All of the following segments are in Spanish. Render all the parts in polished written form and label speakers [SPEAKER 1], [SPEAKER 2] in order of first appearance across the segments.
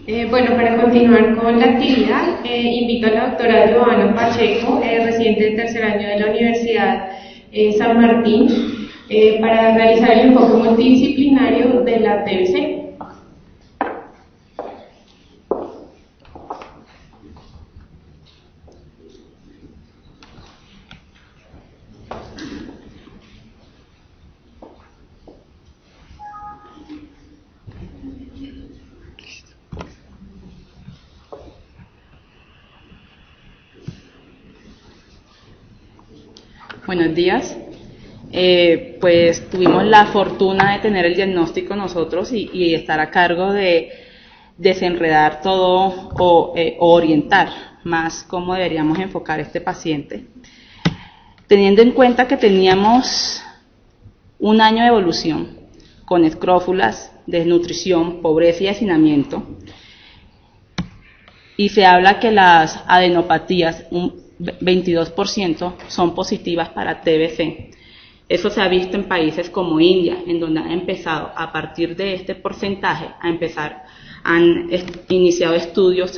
[SPEAKER 1] Bueno, para continuar con la actividad, invito a la doctora Joana Pacheco, residente del tercer año de la Universidad San Martín, para realizar el enfoque multidisciplinario de la TBC.
[SPEAKER 2] Buenos días. Pues tuvimos la fortuna de tener el diagnóstico nosotros y estar a cargo de desenredar todo o orientar más cómo deberíamos enfocar a este paciente. Teniendo en cuenta que teníamos un año de evolución con escrófulas, desnutrición, pobreza y hacinamiento, y se habla que las adenopatías, un 22% son positivas para TBC. Eso se ha visto en países como India, en donde han empezado a partir de este porcentaje han iniciado estudios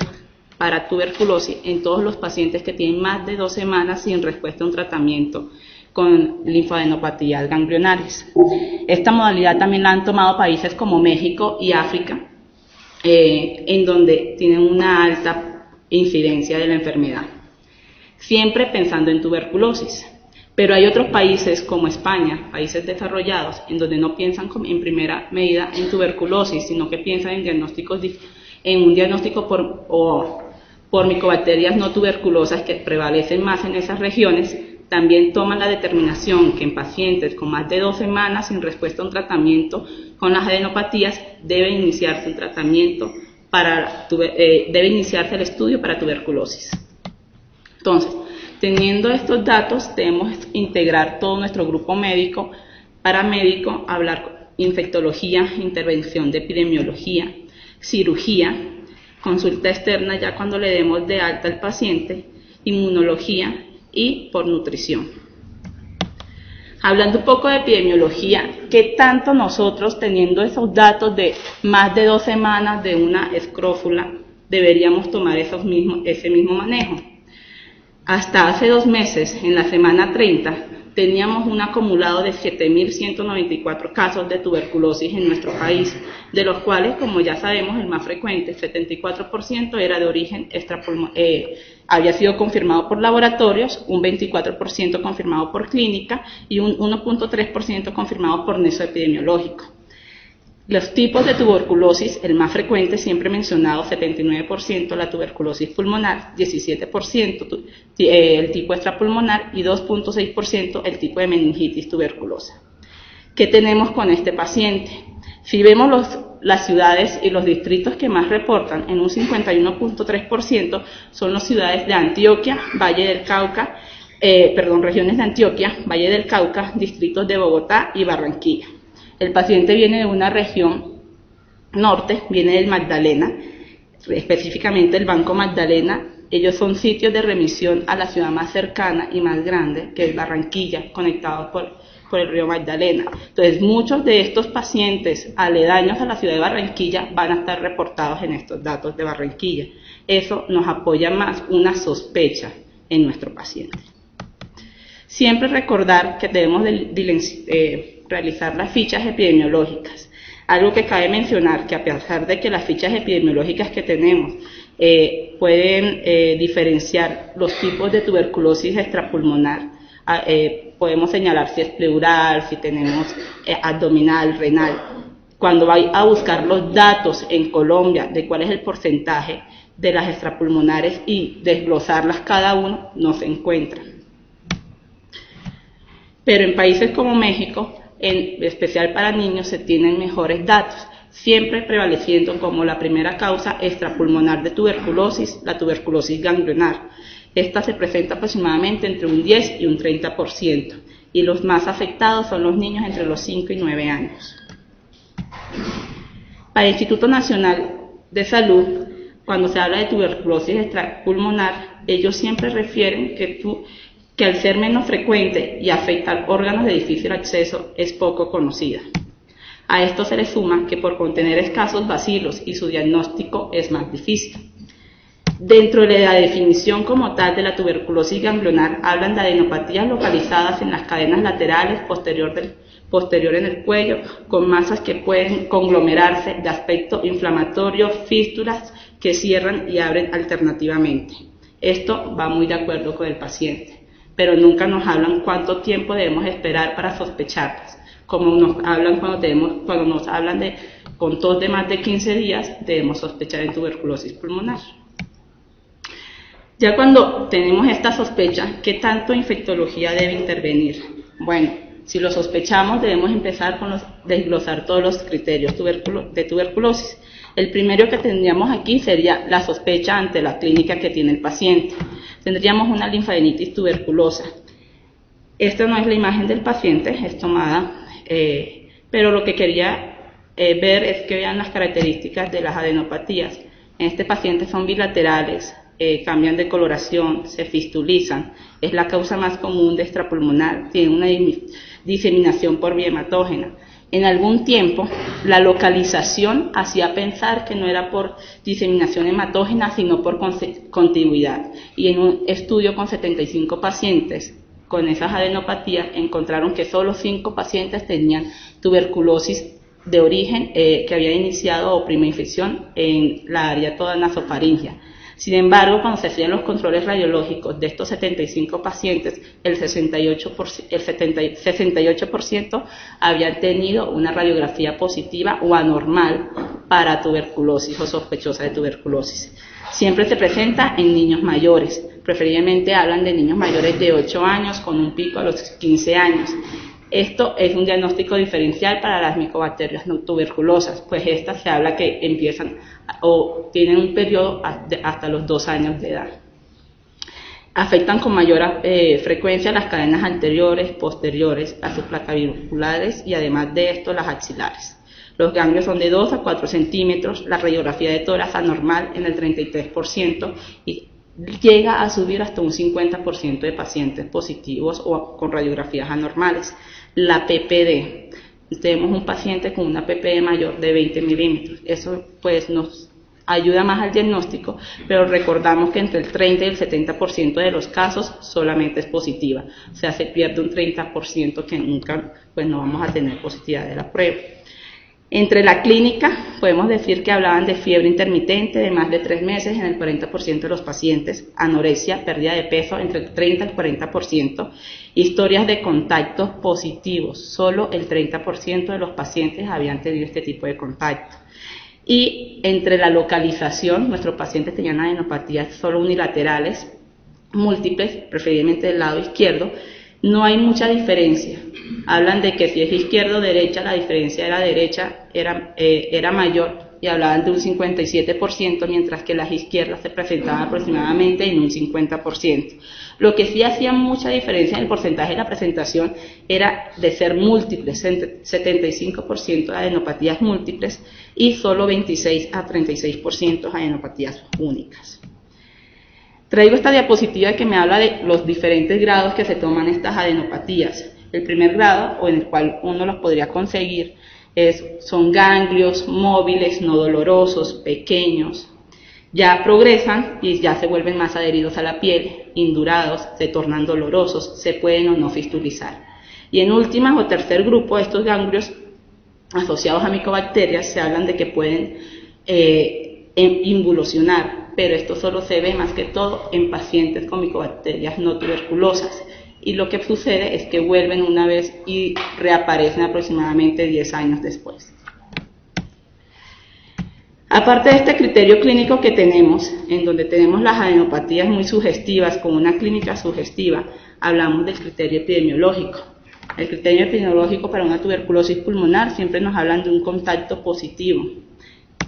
[SPEAKER 2] para tuberculosis en todos los pacientes que tienen más de 2 semanas sin respuesta a un tratamiento con linfadenopatías ganglionares. Esta modalidad también la han tomado países como México y África, en donde tienen una alta incidencia de la enfermedad. Siempre pensando en tuberculosis. Pero hay otros países como España, países desarrollados, en donde no piensan en primera medida en tuberculosis, sino que piensan en un diagnóstico por micobacterias no tuberculosas que prevalecen más en esas regiones. También toman la determinación que en pacientes con más de 2 semanas sin respuesta a un tratamiento con las adenopatías debe iniciarse debe iniciarse el estudio para tuberculosis. Entonces, teniendo estos datos, debemos integrar todo nuestro grupo médico, paramédico, hablar infectología, intervención de epidemiología, cirugía, consulta externa ya cuando le demos de alta al paciente, inmunología y por nutrición. Hablando un poco de epidemiología, ¿qué tanto nosotros, teniendo esos datos de más de 2 semanas de una escrófula, deberíamos tomar ese mismo manejo? Hasta hace 2 meses, en la semana 30, teníamos un acumulado de 7.194 casos de tuberculosis en nuestro país, de los cuales, como ya sabemos, el más frecuente, 74%, era de origen había sido confirmado por laboratorios, un 24% confirmado por clínica y un 1.3% confirmado por nexo epidemiológico. Los tipos de tuberculosis, el más frecuente, siempre mencionado, 79% la tuberculosis pulmonar, 17% el tipo extrapulmonar y 2.6% el tipo de meningitis tuberculosa. ¿Qué tenemos con este paciente? Si vemos las ciudades y los distritos que más reportan, en un 51.3% son las ciudades de Antioquia, Valle del Cauca, regiones de Antioquia, Valle del Cauca, distritos de Bogotá y Barranquilla. El paciente viene de una región norte, viene del Magdalena, específicamente el Banco Magdalena. Ellos son sitios de remisión a la ciudad más cercana y más grande, que es Barranquilla, conectados por el río Magdalena. Entonces, muchos de estos pacientes aledaños a la ciudad de Barranquilla van a estar reportados en estos datos de Barranquilla. Eso nos apoya más una sospecha en nuestro paciente. Siempre recordar que debemos realizar las fichas epidemiológicas. Algo que cabe mencionar, que a pesar de que las fichas epidemiológicas que tenemos pueden diferenciar los tipos de tuberculosis extrapulmonar, podemos señalar si es pleural, si tenemos abdominal, renal. Cuando va a buscar los datos en Colombia de cuál es el porcentaje de las extrapulmonares y desglosarlas cada uno, no se encuentra. Pero en países como México, en especial para niños, se tienen mejores datos, siempre prevaleciendo como la primera causa extrapulmonar de tuberculosis, la tuberculosis ganglionar. Esta se presenta aproximadamente entre un 10 y un 30%, y los más afectados son los niños entre los 5 y 9 años. Para el Instituto Nacional de Salud, cuando se habla de tuberculosis extrapulmonar, ellos siempre refieren que al ser menos frecuente y afectar órganos de difícil acceso es poco conocida. A esto se le suma que por contener escasos bacilos y su diagnóstico es más difícil. Dentro de la definición como tal de la tuberculosis ganglionar, hablan de adenopatías localizadas en las cadenas laterales posterior en el cuello, con masas que pueden conglomerarse de aspecto inflamatorio, fístulas que cierran y abren alternativamente. Esto va muy de acuerdo con el paciente, pero nunca nos hablan cuánto tiempo debemos esperar para sospecharlas. Como nos hablan cuando nos hablan de con tos de más de 15 días, debemos sospechar en tuberculosis pulmonar. Ya cuando tenemos esta sospecha, ¿qué tanto infectología debe intervenir? Bueno, si lo sospechamos, debemos empezar con desglosar todos los criterios de tuberculosis. El primero que tendríamos aquí sería la sospecha ante la clínica que tiene el paciente. Tendríamos una linfadenitis tuberculosa. Esta no es la imagen del paciente, es tomada, pero lo que quería ver es que vean las características de las adenopatías. En este paciente son bilaterales, cambian de coloración, se fistulizan, es la causa más común de extrapulmonar, tiene una diseminación por vía hematógena. En algún tiempo, la localización hacía pensar que no era por diseminación hematógena, sino por contigüidad. Y en un estudio con 75 pacientes con esas adenopatías, encontraron que solo 5 pacientes tenían tuberculosis de origen que había iniciado o prima infección en la área toda nasofaringea. Sin embargo, cuando se hacían los controles radiológicos de estos 75 pacientes, el 68% habían tenido una radiografía positiva o anormal para tuberculosis o sospechosa de tuberculosis. Siempre se presenta en niños mayores, preferiblemente hablan de niños mayores de 8 años con un pico a los 15 años. Esto es un diagnóstico diferencial para las micobacterias no tuberculosas, pues estas se habla que empiezan o tienen un periodo hasta los 2 años de edad. Afectan con mayor frecuencia las cadenas anteriores, posteriores, las supraclaviculares y además de esto las axilares. Los ganglios son de 2 a 4 centímetros, la radiografía de tórax anormal en el 33% y llega a subir hasta un 50% de pacientes positivos o con radiografías anormales. La PPD, tenemos un paciente con una PPD mayor de 20 milímetros, eso pues nos ayuda más al diagnóstico, pero recordamos que entre el 30 y el 70% de los casos solamente es positiva, o sea, se pierde un 30% que nunca pues no vamos a tener positividad de la prueba. Entre la clínica, podemos decir que hablaban de fiebre intermitente de más de 3 meses en el 40% de los pacientes, anorexia, pérdida de peso entre el 30 y el 40%, historias de contactos positivos, solo el 30% de los pacientes habían tenido este tipo de contacto. Y entre la localización, nuestros pacientes tenían adenopatías solo unilaterales, múltiples, preferiblemente del lado izquierdo. No hay mucha diferencia. Hablan de que si es izquierdo o derecha, la diferencia de la derecha era mayor y hablaban de un 57%, mientras que las izquierdas se presentaban aproximadamente en un 50%. Lo que sí hacía mucha diferencia en el porcentaje de la presentación era de ser múltiples, 75% de adenopatías múltiples y solo 26 a 36% adenopatías únicas. Traigo esta diapositiva que me habla de los diferentes grados que se toman estas adenopatías. El primer grado, o en el cual uno los podría conseguir, son ganglios móviles, no dolorosos, pequeños. Ya progresan y ya se vuelven más adheridos a la piel, indurados, se tornan dolorosos, se pueden o no fistulizar. Y en última o tercer grupo, estos ganglios asociados a micobacterias se hablan de que pueden involucionar, pero esto solo se ve más que todo en pacientes con micobacterias no tuberculosas. Y lo que sucede es que vuelven una vez y reaparecen aproximadamente 10 años después. Aparte de este criterio clínico que tenemos, en donde tenemos las adenopatías muy sugestivas con una clínica sugestiva, hablamos del criterio epidemiológico. El criterio epidemiológico para una tuberculosis pulmonar siempre nos hablan de un contacto positivo,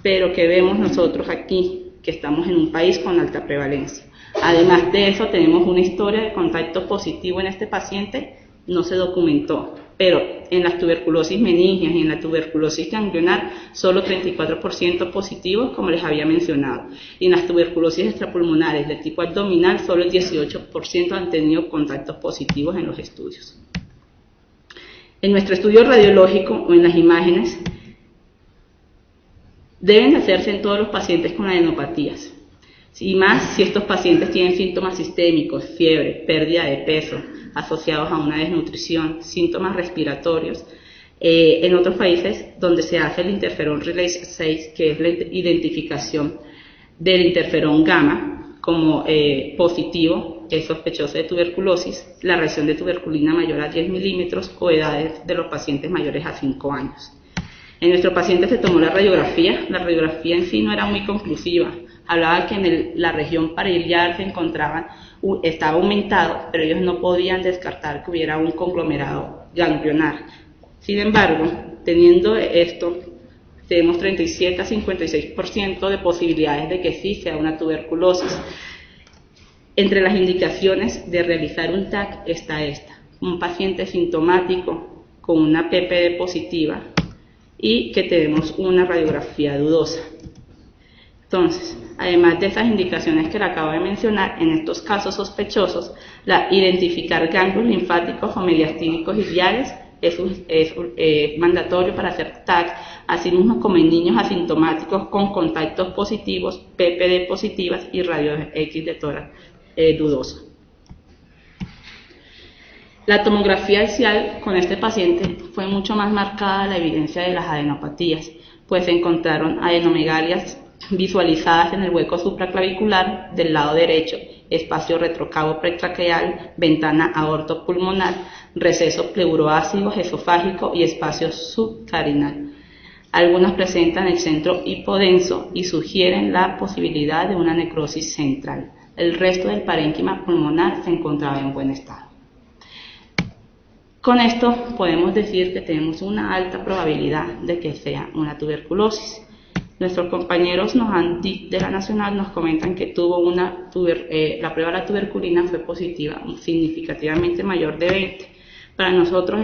[SPEAKER 2] pero que vemos nosotros aquí, que estamos en un país con alta prevalencia. Además de eso, tenemos una historia de contacto positivo en este paciente, no se documentó, pero en las tuberculosis meningias y en la tuberculosis ganglionar, solo 34% positivos, como les había mencionado. Y en las tuberculosis extrapulmonares de tipo abdominal, solo el 18% han tenido contactos positivos en los estudios. En nuestro estudio radiológico o en las imágenes deben hacerse en todos los pacientes con adenopatías, y más si estos pacientes tienen síntomas sistémicos, fiebre, pérdida de peso, asociados a una desnutrición, síntomas respiratorios. En otros países donde se hace el interferón relay 6, que es la identificación del interferón gamma como positivo, es sospechoso de tuberculosis, la reacción de tuberculina mayor a 10 milímetros o edades de los pacientes mayores a 5 años. En nuestro paciente se tomó la radiografía en sí no era muy conclusiva, hablaba que en la región parietal se estaba aumentado, pero ellos no podían descartar que hubiera un conglomerado ganglionar. Sin embargo, teniendo esto, tenemos 37 a 56% de posibilidades de que sí sea una tuberculosis. Entre las indicaciones de realizar un TAC está esta: un paciente sintomático con una PPD positiva y que tenemos una radiografía dudosa. Entonces, además de esas indicaciones que le acabo de mencionar, en estos casos sospechosos, identificar ganglios linfáticos o mediastínicos iliares es mandatorio para hacer TAC, así mismo como en niños asintomáticos con contactos positivos, PPD positivas y rayos X de tórax dudoso. La tomografía axial con este paciente fue mucho más marcada la evidencia de las adenopatías, pues se encontraron adenomegalias visualizadas en el hueco supraclavicular del lado derecho, espacio retrocavo pretraqueal, ventana aortopulmonar, receso pleuroácido esofágico y espacio subcarinal. Algunas presentan el centro hipodenso y sugieren la posibilidad de una necrosis central. El resto del parénquima pulmonar se encontraba en buen estado. Con esto podemos decir que tenemos una alta probabilidad de que sea una tuberculosis. Nuestros compañeros de la Nacional nos comentan que tuvo la prueba de la tuberculina fue positiva, significativamente mayor de 20. Para nosotros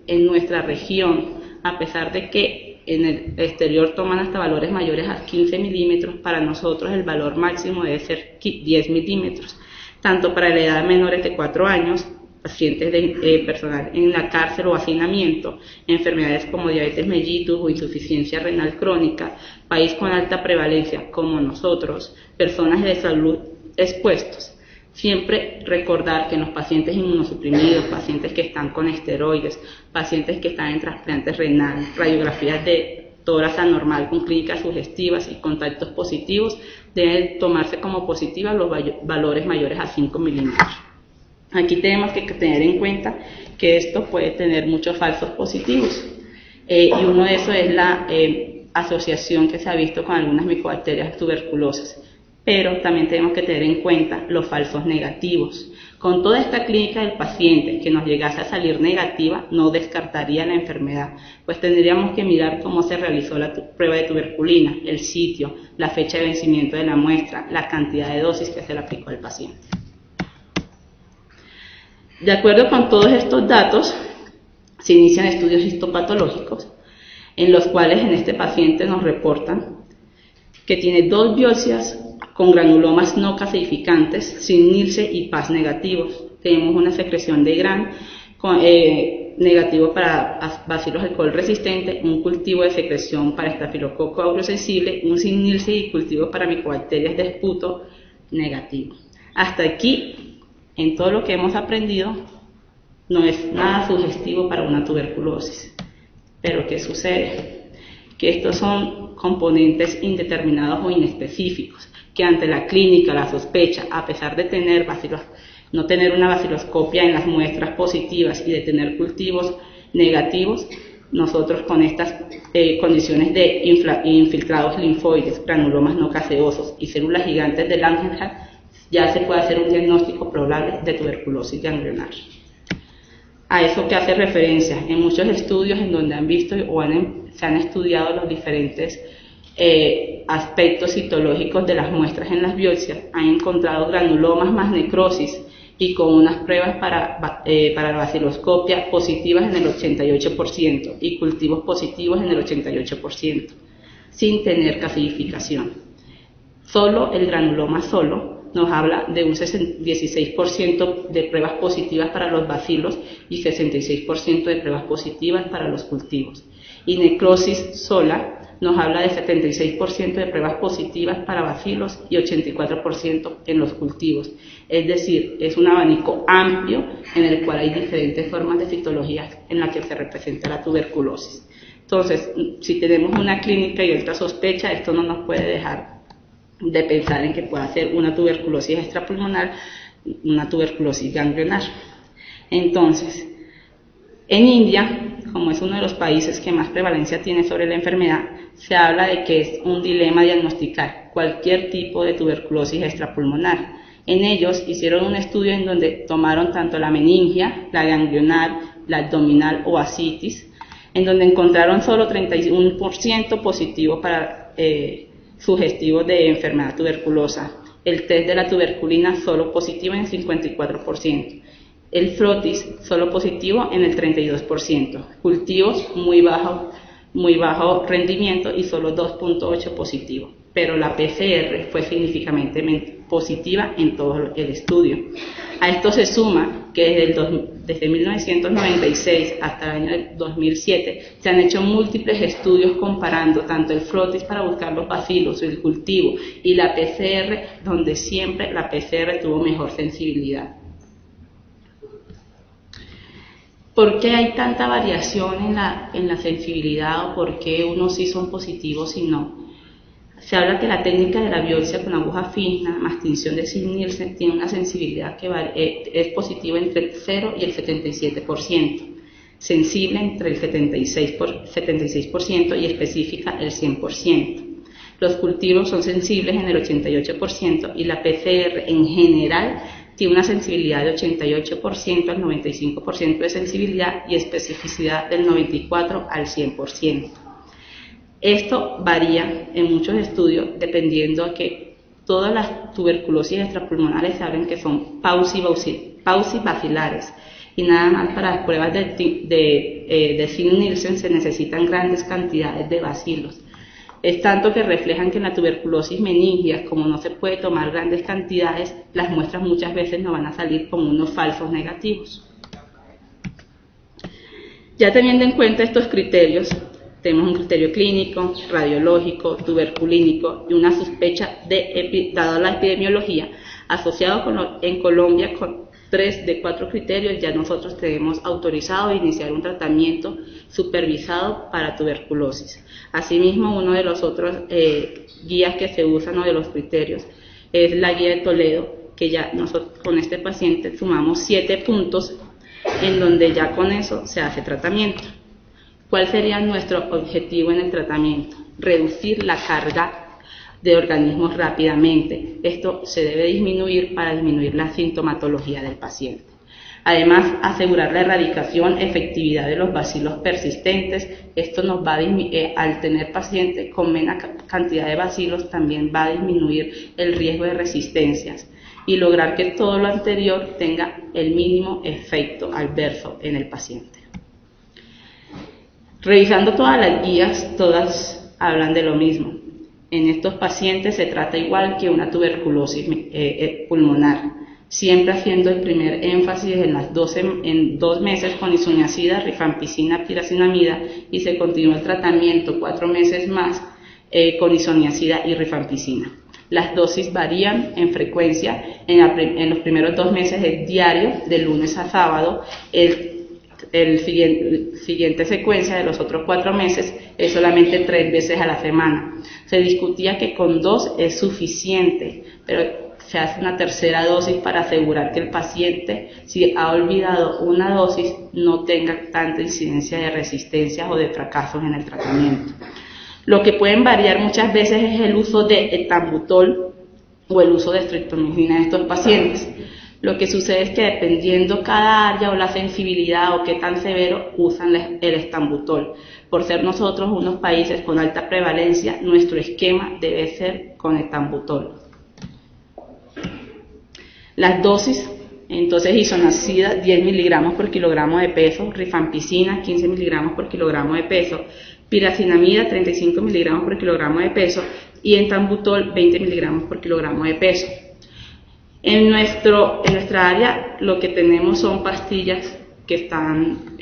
[SPEAKER 2] en nuestra región, a pesar de que en el exterior toman hasta valores mayores a 15 milímetros, para nosotros el valor máximo debe ser 10 milímetros, tanto para la edad menores de 4 años, pacientes de personal en la cárcel o hacinamiento, enfermedades como diabetes mellitus o insuficiencia renal crónica, país con alta prevalencia como nosotros, personas de salud expuestos. Siempre recordar que en los pacientes inmunosuprimidos, pacientes que están con esteroides, pacientes que están en trasplante renal, radiografías de tórax anormal con clínicas sugestivas y contactos positivos, deben tomarse como positivas los valores mayores a 5 milímetros. Aquí tenemos que tener en cuenta que esto puede tener muchos falsos positivos y uno de esos es la asociación que se ha visto con algunas micobacterias tuberculosas, pero también tenemos que tener en cuenta los falsos negativos. Con toda esta clínica del paciente que nos llegase a salir negativa, no descartaría la enfermedad, pues tendríamos que mirar cómo se realizó la prueba de tuberculina, el sitio, la fecha de vencimiento de la muestra, la cantidad de dosis que se le aplicó al paciente. De acuerdo con todos estos datos, se inician estudios histopatológicos, en los cuales en este paciente nos reportan que tiene 2 biopsias con granulomas no calcificantes, sin Nielsen y PAS negativos. Tenemos una secreción de GRAN negativo para bacilos alcohol resistente, un cultivo de secreción para estafilococo aureus sensible, un sin Nielsen y cultivo para micobacterias de esputo negativo. Hasta aquí, en todo lo que hemos aprendido, no es nada sugestivo para una tuberculosis. Pero ¿qué sucede? Que estos son componentes indeterminados o inespecíficos, que ante la clínica, la sospecha, a pesar de no tener una baciloscopia en las muestras positivas y de tener cultivos negativos, nosotros con estas condiciones de infiltrados linfoides, granulomas no caseosos y células gigantes de Langerhans, ya se puede hacer un diagnóstico probable de tuberculosis ganglionar. A eso que hace referencia, en muchos estudios en donde han visto se han estudiado los diferentes aspectos citológicos de las muestras en las biopsias, han encontrado granulomas más necrosis y con unas pruebas para la baciloscopia positivas en el 88% y cultivos positivos en el 88%, sin tener calcificación. Solo el granuloma solo nos habla de un 16% de pruebas positivas para los bacilos y 66% de pruebas positivas para los cultivos. Y necrosis sola nos habla de 76% de pruebas positivas para bacilos y 84% en los cultivos. Es decir, es un abanico amplio en el cual hay diferentes formas de citologías en las que se representa la tuberculosis. Entonces, si tenemos una clínica y otra sospecha, esto no nos puede dejar de pensar en que pueda ser una tuberculosis extrapulmonar, una tuberculosis ganglionar. Entonces, en India, como es uno de los países que más prevalencia tiene sobre la enfermedad, se habla de que es un dilema diagnosticar cualquier tipo de tuberculosis extrapulmonar. En ellos hicieron un estudio en donde tomaron tanto la meningia, la ganglionar, la abdominal o ascitis, en donde encontraron solo 31% positivo para sugestivos de enfermedad tuberculosa. El test de la tuberculina solo positivo en 54%. El frotis solo positivo en el 32%. Cultivos muy bajo rendimiento y solo 2.8 positivo. Pero la PCR fue significativamente positiva en todo el estudio. A esto se suma que desde 1996 hasta el año 2007 se han hecho múltiples estudios comparando tanto el frotis para buscar los bacilos, el cultivo y la PCR, donde siempre la PCR tuvo mejor sensibilidad. ¿Por qué hay tanta variación en la sensibilidad o por qué unos sí son positivos y no? Se habla que la técnica de la biopsia con aguja fina más tinción de Sid-Nielsen tiene una sensibilidad que es positiva entre el 0 y el 77%, sensible entre el 76% y específica el 100%. Los cultivos son sensibles en el 88% y la PCR en general tiene una sensibilidad de 88% al 95% de sensibilidad y especificidad del 94 al 100%. Esto varía en muchos estudios dependiendo de que todas las tuberculosis extrapulmonares saben que son paucibacilares y nada más para las pruebas de Sid-Nielsen se necesitan grandes cantidades de bacilos. Es tanto que reflejan que en la tuberculosis meningia, como no se puede tomar grandes cantidades, las muestras muchas veces no van a salir con unos falsos negativos. Ya teniendo en cuenta estos criterios, tenemos un criterio clínico, radiológico, tuberculínico y una sospecha dada la epidemiología, asociado en Colombia con 3 de 4 criterios, ya nosotros tenemos autorizado iniciar un tratamiento supervisado para tuberculosis. Asimismo, uno de los otros guías que se usan o de los criterios es la guía de Toledo, que ya nosotros con este paciente sumamos 7 puntos en donde ya con eso se hace tratamiento. ¿Cuál sería nuestro objetivo en el tratamiento? Reducir la carga de organismos rápidamente. Esto se debe disminuir para disminuir la sintomatología del paciente. Además, asegurar la erradicación, efectividad de los bacilos persistentes. Esto nos va a al tener pacientes con menos cantidad de bacilos, también va a disminuir el riesgo de resistencias y lograr que todo lo anterior tenga el mínimo efecto adverso en el paciente. Revisando todas las guías, todas hablan de lo mismo. En estos pacientes se trata igual que una tuberculosis pulmonar, siempre haciendo el primer énfasis en 2 meses con isoniazida, rifampicina, pirazinamida y se continúa el tratamiento 4 meses más con isoniazida y rifampicina. Las dosis varían en frecuencia, en los primeros 2 meses es diario, de lunes a sábado, el siguiente secuencia de los otros 4 meses es solamente 3 veces a la semana. Se discutía que con 2 es suficiente, pero se hace una tercera dosis para asegurar que el paciente, si ha olvidado una dosis, no tenga tanta incidencia de resistencias o de fracasos en el tratamiento. Lo que pueden variar muchas veces es el uso de etambutol o el uso de streptomicina en estos pacientes. Lo que sucede es que dependiendo cada área o la sensibilidad o qué tan severo usan el estambutol. Por ser nosotros unos países con alta prevalencia, nuestro esquema debe ser con estambutol. Las dosis, entonces isoniazida 10 miligramos por kilogramo de peso, rifampicina 15 miligramos por kilogramo de peso, pirazinamida 35 miligramos por kilogramo de peso y entambutol 20 miligramos por kilogramo de peso. En nuestra área lo que tenemos son pastillas que están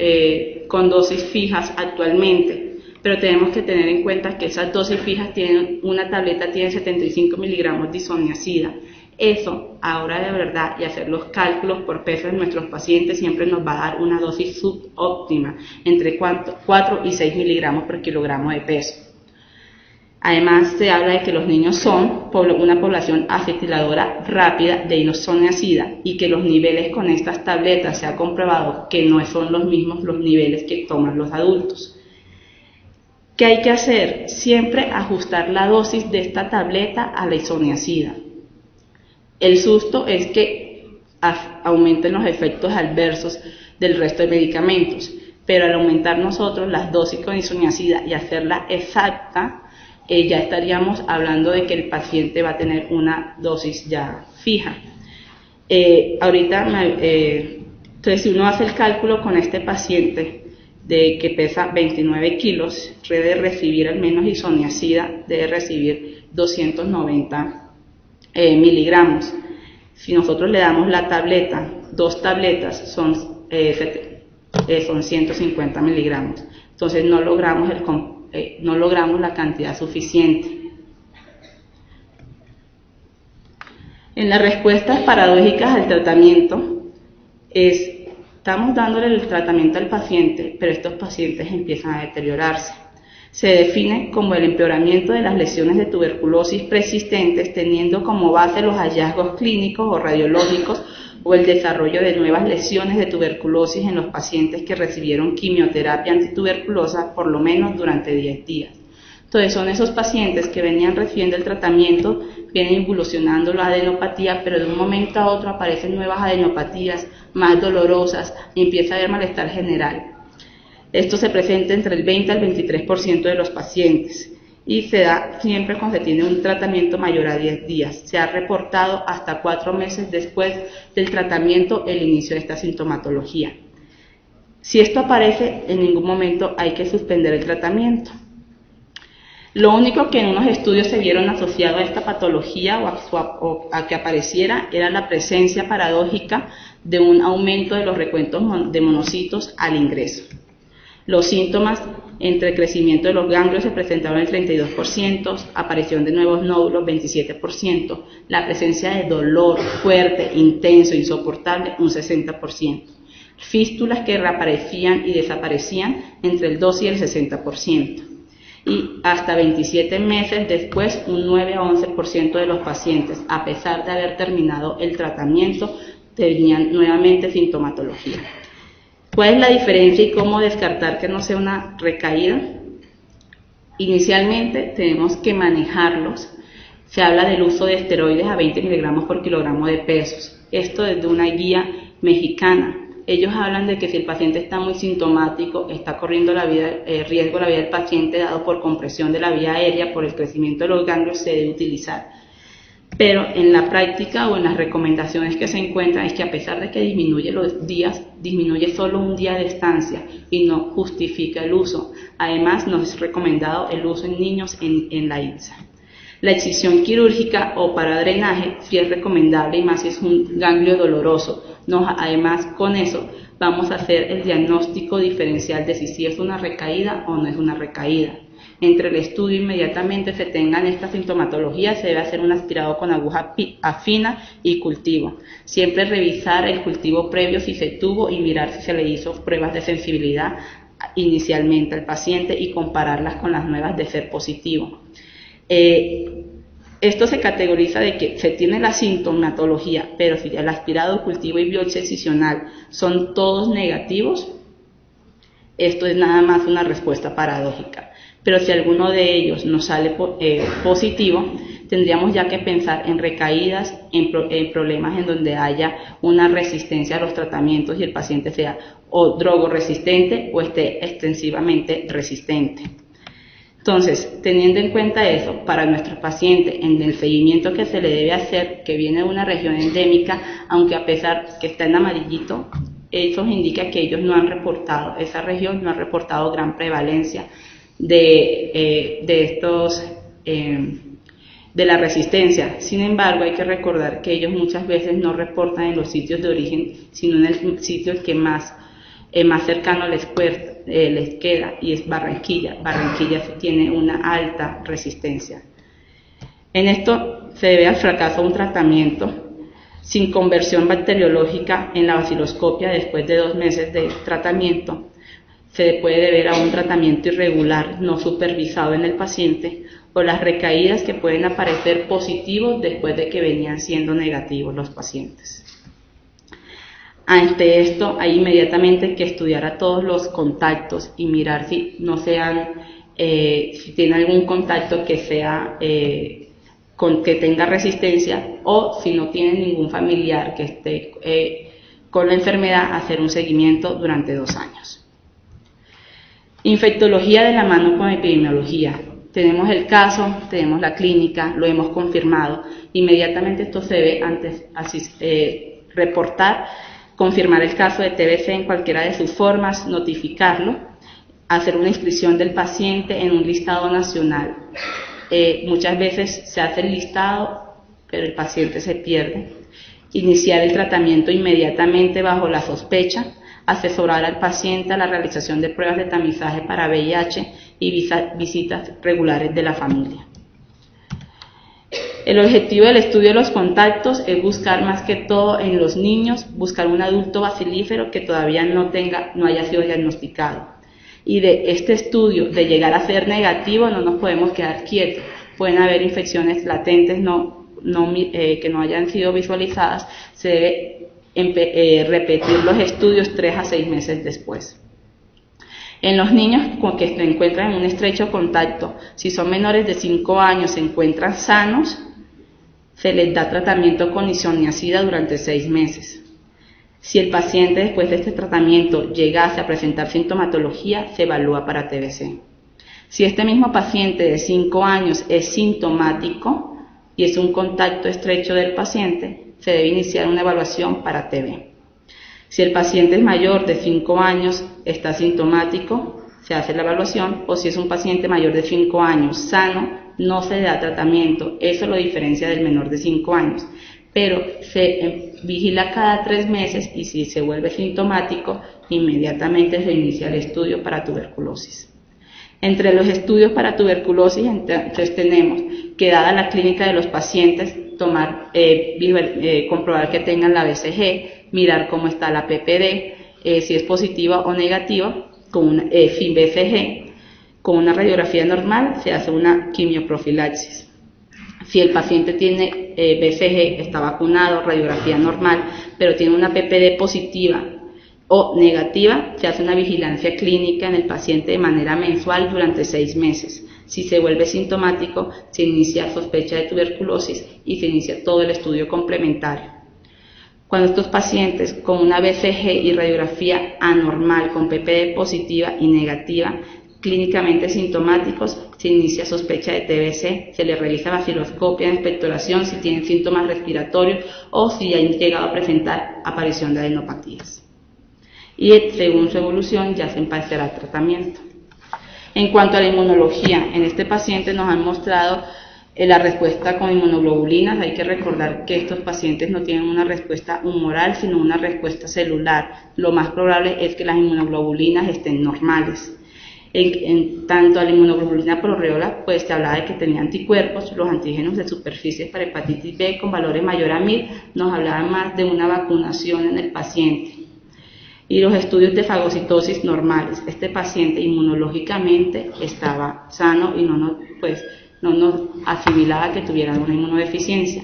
[SPEAKER 2] con dosis fijas actualmente, pero tenemos que tener en cuenta que esas dosis fijas una tableta tiene 75 miligramos de isoniazida. Eso, ahora de verdad, y hacer los cálculos por peso de nuestros pacientes siempre nos va a dar una dosis subóptima, entre 4 y 6 miligramos por kilogramo de peso. Además, se habla de que los niños son una población acetiladora rápida de isoniazida y que los niveles con estas tabletas se ha comprobado que no son los mismos los niveles que toman los adultos. ¿Qué hay que hacer? Siempre ajustar la dosis de esta tableta a la isoniazida. El susto es que aumenten los efectos adversos del resto de medicamentos, pero al aumentar nosotros las dosis con isoniazida y hacerla exacta, ya estaríamos hablando de que el paciente va a tener una dosis ya fija. Entonces, si uno hace el cálculo con este paciente que pesa 29 kilos, debe recibir al menos isoniazida, debe recibir 290 miligramos. Si nosotros le damos la tableta, 2 tabletas son 150 miligramos. Entonces no logramos la cantidad suficiente. En las respuestas paradójicas al tratamiento estamos dándole el tratamiento al paciente, pero estos pacientes empiezan a deteriorarse. Se define como el empeoramiento de las lesiones de tuberculosis persistentes, teniendo como base los hallazgos clínicos o radiológicos o el desarrollo de nuevas lesiones de tuberculosis en los pacientes que recibieron quimioterapia antituberculosa por lo menos durante 10 días. Entonces son esos pacientes que venían recibiendo el tratamiento, vienen evolucionando la adenopatía, pero de un momento a otro aparecen nuevas adenopatías más dolorosas y empieza a haber malestar general. Esto se presenta entre el 20 al 23% de los pacientes y se da siempre cuando se tiene un tratamiento mayor a 10 días. Se ha reportado hasta 4 meses después del tratamiento el inicio de esta sintomatología. Si esto aparece, en ningún momento hay que suspender el tratamiento. Lo único que en unos estudios se vieron asociado a esta patología o a que apareciera era la presencia paradójica de un aumento de los recuentos de monocitos al ingreso. Los síntomas entre crecimiento de los ganglios se presentaron el 32%, aparición de nuevos nódulos 27%, la presencia de dolor fuerte, intenso, insoportable un 60%, fístulas que reaparecían y desaparecían entre el 2 y el 60%, y hasta 27 meses después un 9 a 11% de los pacientes, a pesar de haber terminado el tratamiento, tenían nuevamente sintomatología. ¿Cuál es la diferencia y cómo descartar que no sea una recaída? Inicialmente tenemos que manejarlos. Se habla del uso de esteroides a 20 miligramos por kilogramo de pesos. Esto desde una guía mexicana. Ellos hablan de que si el paciente está muy sintomático, está corriendo riesgo la vida del paciente dado por compresión de la vía aérea, por el crecimiento de los ganglios, se debe utilizar. Pero en la práctica o en las recomendaciones que se encuentran es que a pesar de que disminuye los días, disminuye solo un día de estancia y no justifica el uso. Además, no es recomendado el uso en niños en la INSA. La excisión quirúrgica o para drenaje sí es recomendable y más si es un ganglio doloroso. Además, con eso vamos a hacer el diagnóstico diferencial de si es una recaída o no es una recaída. Entre el estudio inmediatamente se tengan esta sintomatología, se debe hacer un aspirado con aguja fina y cultivo. Siempre revisar el cultivo previo si se tuvo y mirar si se le hizo pruebas de sensibilidad inicialmente al paciente y compararlas con las nuevas de ser positivo. Esto se categoriza de que se tiene la sintomatología, pero si el aspirado, cultivo y biopsia excisional son todos negativos, esto es nada más una respuesta paradójica. Pero si alguno de ellos nos sale positivo, tendríamos ya que pensar en recaídas, en problemas en donde haya una resistencia a los tratamientos y el paciente sea o drogoresistente o esté extensivamente resistente. Entonces, teniendo en cuenta eso, para nuestros pacientes, en el seguimiento que se le debe hacer, que viene de una región endémica, aunque a pesar que está en amarillito, eso indica que ellos no han reportado, esa región no ha reportado gran prevalencia de de la resistencia. Sin embargo, hay que recordar que ellos muchas veces no reportan en los sitios de origen, sino en el sitio que más cercano les queda, y es Barranquilla. Barranquilla tiene una alta resistencia. En esto se debe al fracaso de un tratamiento sin conversión bacteriológica en la baciloscopia después de 2 meses de tratamiento. Se puede deber a un tratamiento irregular no supervisado en el paciente, o las recaídas que pueden aparecer positivos después de que venían siendo negativos los pacientes. Ante esto, hay inmediatamente que estudiar a todos los contactos y mirar si no si tiene algún contacto que sea que tenga resistencia, o si no tiene ningún familiar que esté con la enfermedad, hacer un seguimiento durante 2 años. Infectología de la mano con epidemiología. Tenemos el caso, tenemos la clínica, lo hemos confirmado. Inmediatamente esto se debe antes reportar, confirmar el caso de TBC en cualquiera de sus formas, notificarlo, hacer una inscripción del paciente en un listado nacional. Muchas veces se hace el listado, pero el paciente se pierde. Iniciar el tratamiento inmediatamente bajo la sospecha, asesorar al paciente a la realización de pruebas de tamizaje para VIH y visitas regulares de la familia. El objetivo del estudio de los contactos es buscar más que todo en los niños, buscar un adulto bacilífero que todavía no haya sido diagnosticado. Y de este estudio, de llegar a ser negativo, no nos podemos quedar quietos. Pueden haber infecciones latentes que no hayan sido visualizadas. Se debe repetir los estudios 3 a 6 meses después. En los niños que se encuentran en un estrecho contacto, si son menores de 5 años, se encuentran sanos, se les da tratamiento con isoniazida durante 6 meses. Si el paciente después de este tratamiento llegase a presentar sintomatología, se evalúa para TBC. Si este mismo paciente de 5 años es sintomático y es un contacto estrecho del paciente, se debe iniciar una evaluación para TB. Si el paciente es mayor de 5 años, está sintomático, se hace la evaluación, o si es un paciente mayor de 5 años sano, no se da tratamiento. Eso lo diferencia del menor de 5 años. Pero se vigila cada 3 meses, y si se vuelve sintomático, inmediatamente se inicia el estudio para tuberculosis. Entre los estudios para tuberculosis, entonces tenemos que, dada la clínica de los pacientes, comprobar que tengan la BCG, mirar cómo está la PPD, si es positiva o negativa, sin BCG, con una radiografía normal se hace una quimioprofilaxis. Si el paciente tiene BCG, está vacunado, radiografía normal, pero tiene una PPD positiva o negativa, se hace una vigilancia clínica en el paciente de manera mensual durante 6 meses. Si se vuelve sintomático, se inicia sospecha de tuberculosis y se inicia todo el estudio complementario. Cuando estos pacientes con una BCG y radiografía anormal, con PPD positiva y negativa, clínicamente sintomáticos, se inicia sospecha de TBC, se les realiza vaciloscopia de expectoración si tienen síntomas respiratorios o si han llegado a presentar aparición de adenopatías. Y según su evolución ya se empezará el tratamiento. En cuanto a la inmunología, en este paciente nos han mostrado la respuesta con inmunoglobulinas. Hay que recordar que estos pacientes no tienen una respuesta humoral, sino una respuesta celular. Lo más probable es que las inmunoglobulinas estén normales. En tanto a la inmunoglobulina proreola, pues se hablaba de que tenía anticuerpos. Los antígenos de superficie para hepatitis B con valores mayor a 1000 nos hablaban más de una vacunación en el paciente. Y los estudios de fagocitosis normales. Este paciente inmunológicamente estaba sano y no nos asimilaba que tuvieran una inmunodeficiencia.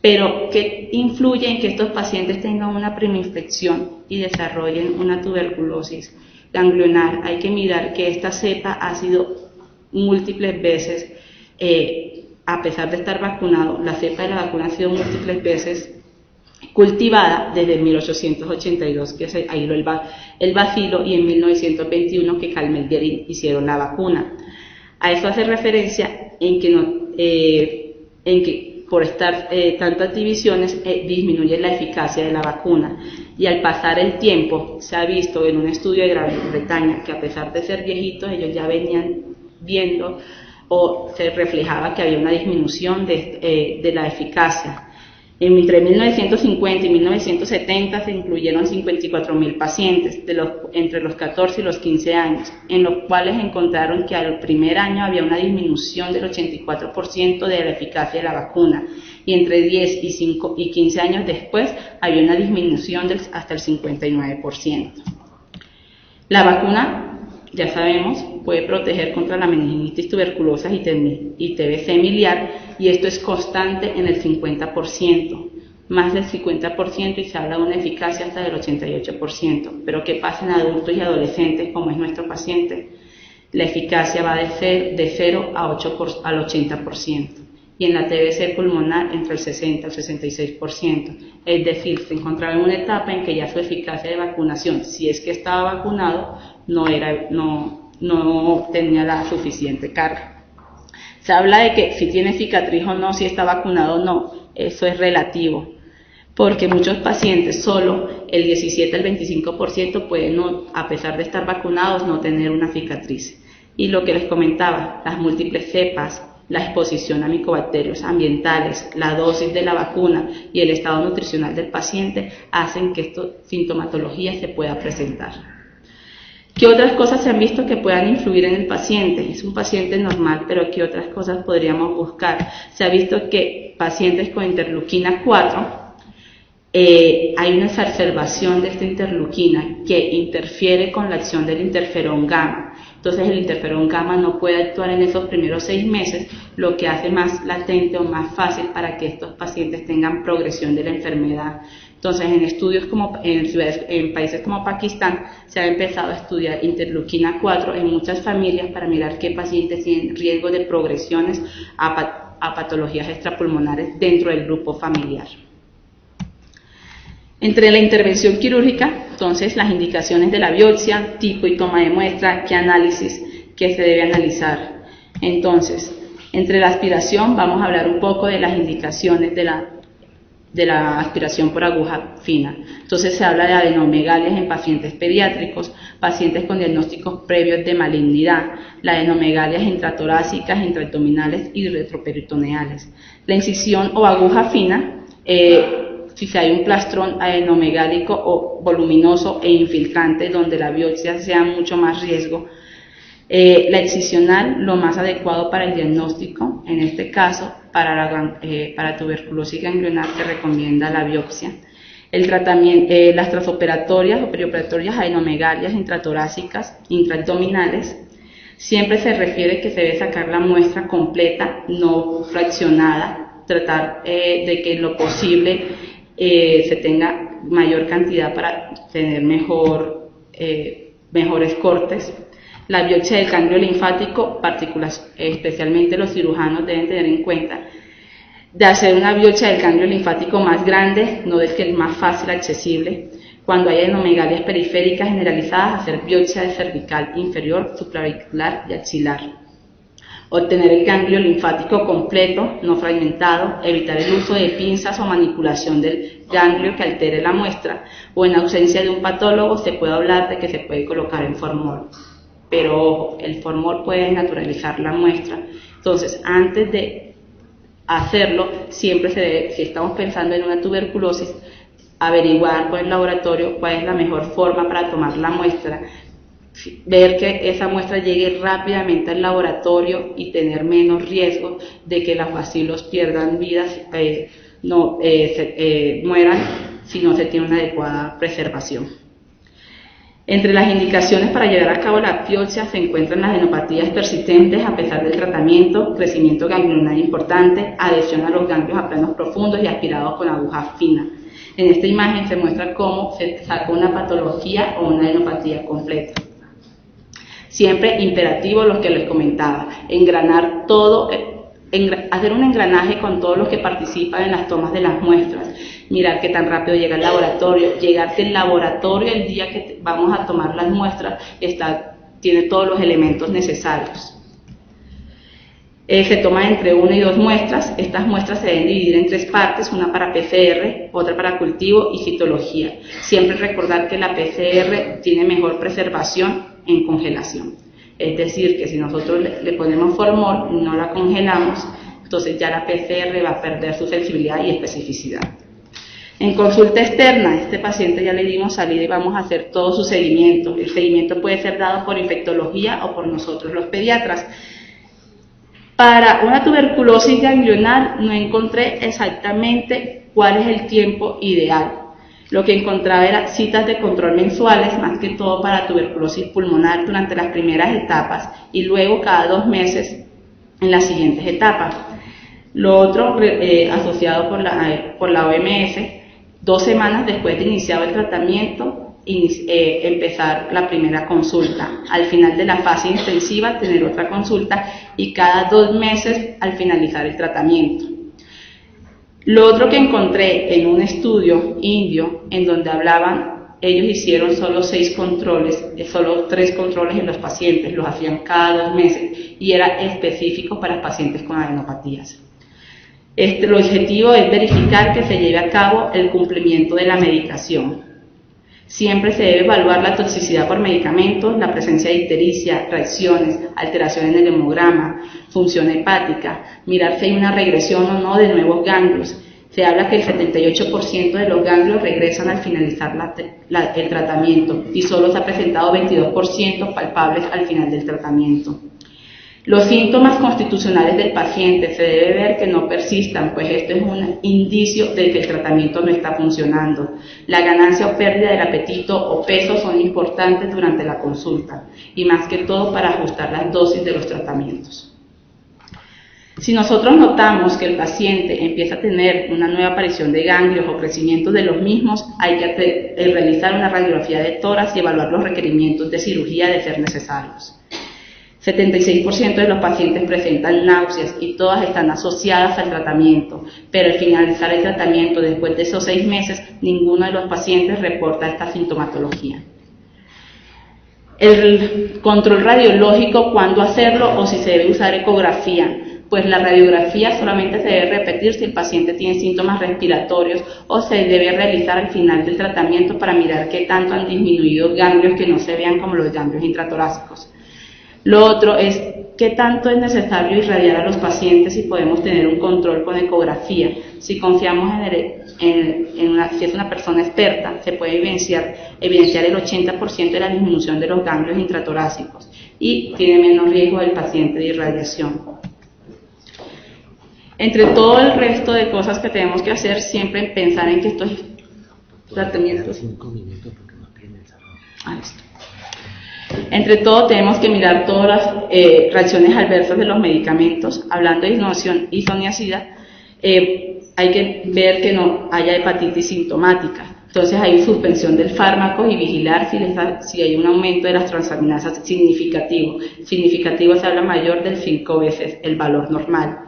[SPEAKER 2] Pero ¿qué influye en que estos pacientes tengan una primoinfección y desarrollen una tuberculosis ganglionar? Hay que mirar que esta cepa ha sido múltiples veces, a pesar de estar vacunado, la cepa de la vacuna ha sido múltiples veces cultivada desde 1882, que se aisló el bacilo, y en 1921 que Calmette-Guerin hicieron la vacuna. A eso hace referencia en que por estar tantas divisiones disminuye la eficacia de la vacuna, y al pasar el tiempo se ha visto en un estudio de Gran Bretaña que, a pesar de ser viejitos, ellos ya venían viendo o se reflejaba que había una disminución de la eficacia. Entre 1950 y 1970 se incluyeron 54.000 pacientes entre los 14 y los 15 años, en los cuales encontraron que al primer año había una disminución del 84% de la eficacia de la vacuna, y entre 10 y 15 años después había una disminución hasta el 59%. La vacuna, ya sabemos, puede proteger contra la meningitis tuberculosa y TBC miliar, y esto es constante en el 50%, más del 50%, y se habla de una eficacia hasta del 88%. Pero ¿qué pasa en adultos y adolescentes, como es nuestro paciente? La eficacia va de 0 al 80%, y en la TBC pulmonar entre el 60 al 66%. Es decir, se encontraba en una etapa en que ya su eficacia de vacunación, si es que estaba vacunado, no tenía la suficiente carga. Se habla de que si tiene cicatriz o no, si está vacunado o no, eso es relativo, porque muchos pacientes, solo el 17 al 25% pueden, a pesar de estar vacunados, no tener una cicatriz. Y lo que les comentaba, las múltiples cepas, la exposición a micobacterios ambientales, la dosis de la vacuna y el estado nutricional del paciente hacen que esta sintomatología se pueda presentar. ¿Qué otras cosas se han visto que puedan influir en el paciente? Es un paciente normal, pero ¿qué otras cosas podríamos buscar? Se ha visto que pacientes con interleuquina 4, hay una exacerbación de esta interleuquina que interfiere con la acción del interferón gamma. Entonces el interferón gamma no puede actuar en esos primeros 6 meses, lo que hace más latente o más fácil para que estos pacientes tengan progresión de la enfermedad. Entonces, en estudios como en países como Pakistán, se ha empezado a estudiar interleuquina 4 en muchas familias para mirar qué pacientes tienen riesgo de progresiones a patologías extrapulmonares dentro del grupo familiar. Entre la intervención quirúrgica, entonces, las indicaciones de la biopsia, tipo y toma de muestra, qué análisis que se debe analizar. Entonces, entre la aspiración, vamos a hablar un poco de las indicaciones de la aspiración por aguja fina. Entonces se habla de adenomegalias en pacientes pediátricos, pacientes con diagnósticos previos de malignidad, las adenomegalias intratorácicas, intraabdominales y retroperitoneales. La incisión o aguja fina, si hay un plastrón adenomegálico o voluminoso e infiltrante donde la biopsia sea mucho más riesgo. La excisional, lo más adecuado para el diagnóstico, en este caso para tuberculosis ganglionar se recomienda la biopsia. El tratamiento, las transoperatorias o perioperatorias adenomegalias intratorácicas, intraabdominales, siempre se refiere que se debe sacar la muestra completa, no fraccionada, tratar de que en lo posible se tenga mayor cantidad para tener mejores cortes. La biopsia del ganglio linfático, especialmente los cirujanos deben tener en cuenta de hacer una biopsia del ganglio linfático más grande, no del que es más fácil accesible. Cuando hay adenomegalias periféricas generalizadas, hacer biopsia de cervical inferior, supraauricular y axilar. Obtener el ganglio linfático completo, no fragmentado, evitar el uso de pinzas o manipulación del ganglio que altere la muestra, o en ausencia de un patólogo se puede hablar de que se puede colocar en formol. Pero ojo, el formol puede naturalizar la muestra. Entonces, antes de hacerlo, siempre se debe, si estamos pensando en una tuberculosis, averiguar con el laboratorio cuál es la mejor forma para tomar la muestra, ver que esa muestra llegue rápidamente al laboratorio y tener menos riesgo de que los bacilos pierdan vidas, mueran si no se tiene una adecuada preservación. Entre las indicaciones para llevar a cabo la biopsia se encuentran las adenopatías persistentes a pesar del tratamiento, crecimiento ganglionar importante, adhesión a los ganglios a planos profundos y aspirados con aguja fina. En esta imagen se muestra cómo se saca una patología o una adenopatía completa. Siempre imperativo lo que les comentaba, engranar todo, hacer un engranaje con todos los que participan en las tomas de las muestras, mirar qué tan rápido llega el laboratorio, llegar del laboratorio el día que vamos a tomar las muestras, tiene todos los elementos necesarios. Se toman entre 1 y 2 muestras, estas muestras se deben dividir en 3 partes, una para PCR, otra para cultivo y citología. Siempre recordar que la PCR tiene mejor preservación en congelación. Es decir, que si nosotros le ponemos formol, no la congelamos, entonces ya la PCR va a perder su sensibilidad y especificidad. En consulta externa, este paciente ya le dimos salida y vamos a hacer todo su seguimiento. El seguimiento puede ser dado por infectología o por nosotros los pediatras. Para una tuberculosis ganglionar no encontré exactamente cuál es el tiempo ideal. Lo que encontraba era citas de control mensuales, más que todo para tuberculosis pulmonar durante las primeras etapas y luego cada 2 meses en las siguientes etapas. Lo otro, asociado por la OMS, 2 semanas después de iniciado el tratamiento, empezar la primera consulta. Al final de la fase intensiva, tener otra consulta y cada 2 meses al finalizar el tratamiento. Lo otro que encontré en un estudio indio, en donde ellos hicieron solo 6 controles, solo 3 controles en los pacientes, los hacían cada 2 meses y era específico para pacientes con adenopatías. El objetivo es verificar que se lleve a cabo el cumplimiento de la medicación. Siempre se debe evaluar la toxicidad por medicamentos, la presencia de ictericia, reacciones, alteraciones en el hemograma, función hepática, mirar si hay una regresión o no de nuevos ganglios. Se habla que el 78% de los ganglios regresan al finalizar el tratamiento y solo se ha presentado 22% palpables al final del tratamiento. Los síntomas constitucionales del paciente se debe ver que no persistan, pues esto es un indicio de que el tratamiento no está funcionando. La ganancia o pérdida del apetito o peso son importantes durante la consulta y más que todo para ajustar las dosis de los tratamientos. Si nosotros notamos que el paciente empieza a tener una nueva aparición de ganglios o crecimiento de los mismos, hay que realizar una radiografía de tórax y evaluar los requerimientos de cirugía de ser necesarios. 76% de los pacientes presentan náuseas y todas están asociadas al tratamiento, pero al finalizar el tratamiento, después de esos 6 meses, ninguno de los pacientes reporta esta sintomatología. El control radiológico, ¿cuándo hacerlo o si se debe usar ecografía? Pues la radiografía solamente se debe repetir si el paciente tiene síntomas respiratorios o se debe realizar al final del tratamiento para mirar qué tanto han disminuido ganglios que no se vean como los ganglios intratorácicos. Lo otro es qué tanto es necesario irradiar a los pacientes si podemos tener un control con ecografía. Si confiamos si es una persona experta, se puede evidenciar el 80% de la disminución de los ganglios intratorácicos y tiene menos riesgo el paciente de irradiación. Entre todo el resto de cosas que tenemos que hacer, siempre pensar en que estos tratamientos... 5 minutos porque no tiene el salón. Listo. Entre todo, tenemos que mirar todas las reacciones adversas de los medicamentos. Hablando de isoniazida, hay que ver que no haya hepatitis sintomática. Entonces hay suspensión del fármaco y vigilar si hay un aumento de las transaminasas significativo. Significativo se habla mayor de 5 veces el valor normal.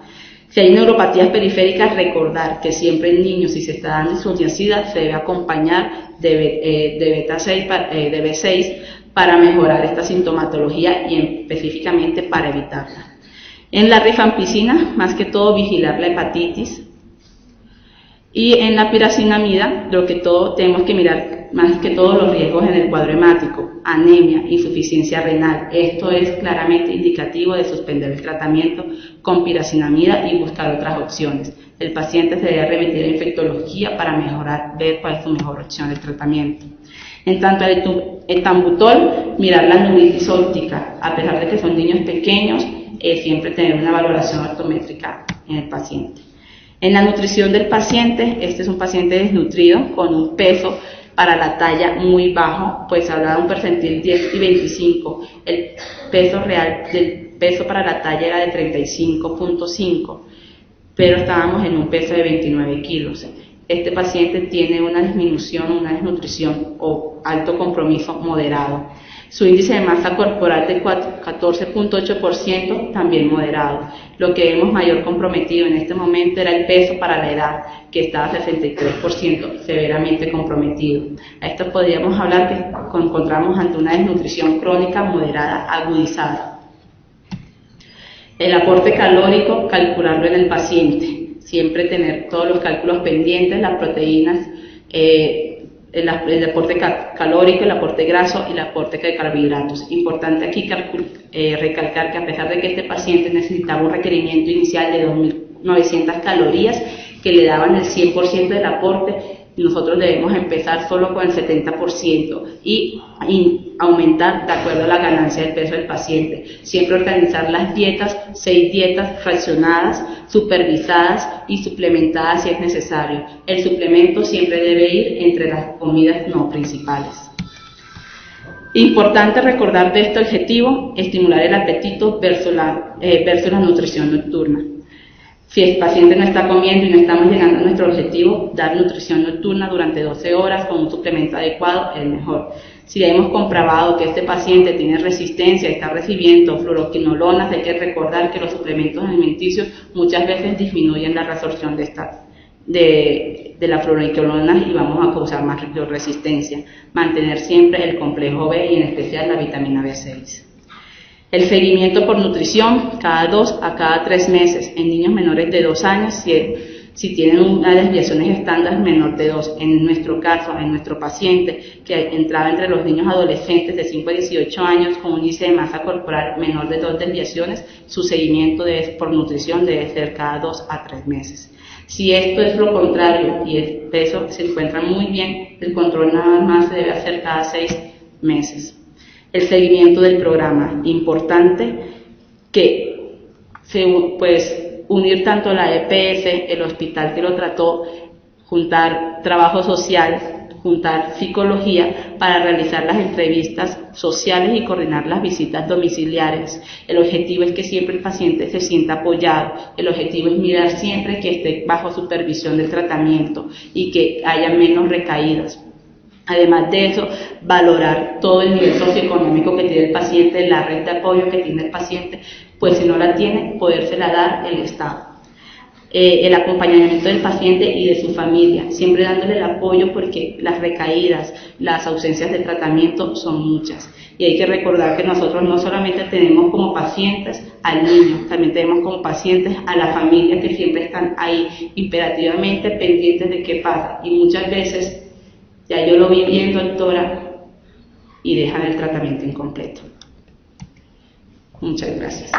[SPEAKER 2] Si hay neuropatías periféricas, recordar que siempre en niños, si se está dando isoniazida, se debe acompañar de B6 para mejorar esta sintomatología y específicamente para evitarla. En la rifampicina, más que todo vigilar la hepatitis. Y en la piracinamida, tenemos que mirar más que todo los riesgos en el cuadro hemático, anemia, insuficiencia renal. Esto es claramente indicativo de suspender el tratamiento con piracinamida y buscar otras opciones. El paciente se debe remitir a infectología para ver cuál es su mejor opción de tratamiento. En tanto al etambutol, mirar la neuritis óptica. A pesar de que son niños pequeños, siempre tener una valoración ortométrica en el paciente. En la nutrición del paciente, este es un paciente desnutrido con un peso para la talla muy bajo, pues habla de un percentil 10 y 25. El peso real del peso para la talla era de 35.5, pero estábamos en un peso de 29 kilos. Este paciente tiene una disminución, una desnutrición o alto compromiso moderado. Su índice de masa corporal de 14.8% también moderado. Lo que vemos mayor comprometido en este momento era el peso para la edad, que estaba 63%, severamente comprometido. A esto podríamos hablar que encontramos ante una desnutrición crónica moderada agudizada. El aporte calórico, calcularlo en el paciente. Siempre tener todos los cálculos pendientes, las proteínas el aporte calórico, el aporte graso y el aporte de carbohidratos. Importante aquí recalcar que a pesar de que este paciente necesitaba un requerimiento inicial de 2.900 calorías que le daban el 100% del aporte, nosotros debemos empezar solo con el 70% y aumentar de acuerdo a la ganancia del peso del paciente. Siempre organizar las dietas, 6 dietas fraccionadas, supervisadas y suplementadas si es necesario. El suplemento siempre debe ir entre las comidas no principales. Importante recordar de este objetivo, estimular el apetito versus la nutrición nocturna. Si el paciente no está comiendo y no estamos llegando a nuestro objetivo, dar nutrición nocturna durante 12 horas con un suplemento adecuado es mejor. Si hemos comprobado que este paciente tiene resistencia y está recibiendo fluoroquinolonas, hay que recordar que los suplementos alimenticios muchas veces disminuyen la reabsorción de la fluoroquinolonas y vamos a causar más resistencia. Mantener siempre el complejo B y en especial la vitamina B6. El seguimiento por nutrición cada 2 a cada 3 meses en niños menores de 2 años si tienen una desviaciones estándar menor de 2. En nuestro caso, en nuestro paciente que entraba entre los niños adolescentes de 5 a 18 años con un índice de masa corporal menor de 2 desviaciones, su seguimiento por nutrición debe ser cada 2 a 3 meses. Si esto es lo contrario y el peso se encuentra muy bien, el control nada más se debe hacer cada 6 meses. El seguimiento del programa, importante que unir tanto la EPS, el hospital que lo trató, juntar trabajo social, juntar psicología para realizar las entrevistas sociales y coordinar las visitas domiciliares. El objetivo es que siempre el paciente se sienta apoyado, el objetivo es mirar siempre que esté bajo supervisión del tratamiento y que haya menos recaídas. Además de eso, valorar todo el nivel socioeconómico que tiene el paciente, la red de apoyo que tiene el paciente, pues si no la tiene, podérsela dar el Estado. El acompañamiento del paciente y de su familia, siempre dándole el apoyo porque las recaídas, las ausencias de tratamiento son muchas. Y hay que recordar que nosotros no solamente tenemos como pacientes al niño, también tenemos como pacientes a la familia que siempre están ahí imperativamente pendientes de qué pasa. Y muchas veces ya yo lo vi bien, doctora, y dejan el tratamiento incompleto. Muchas gracias.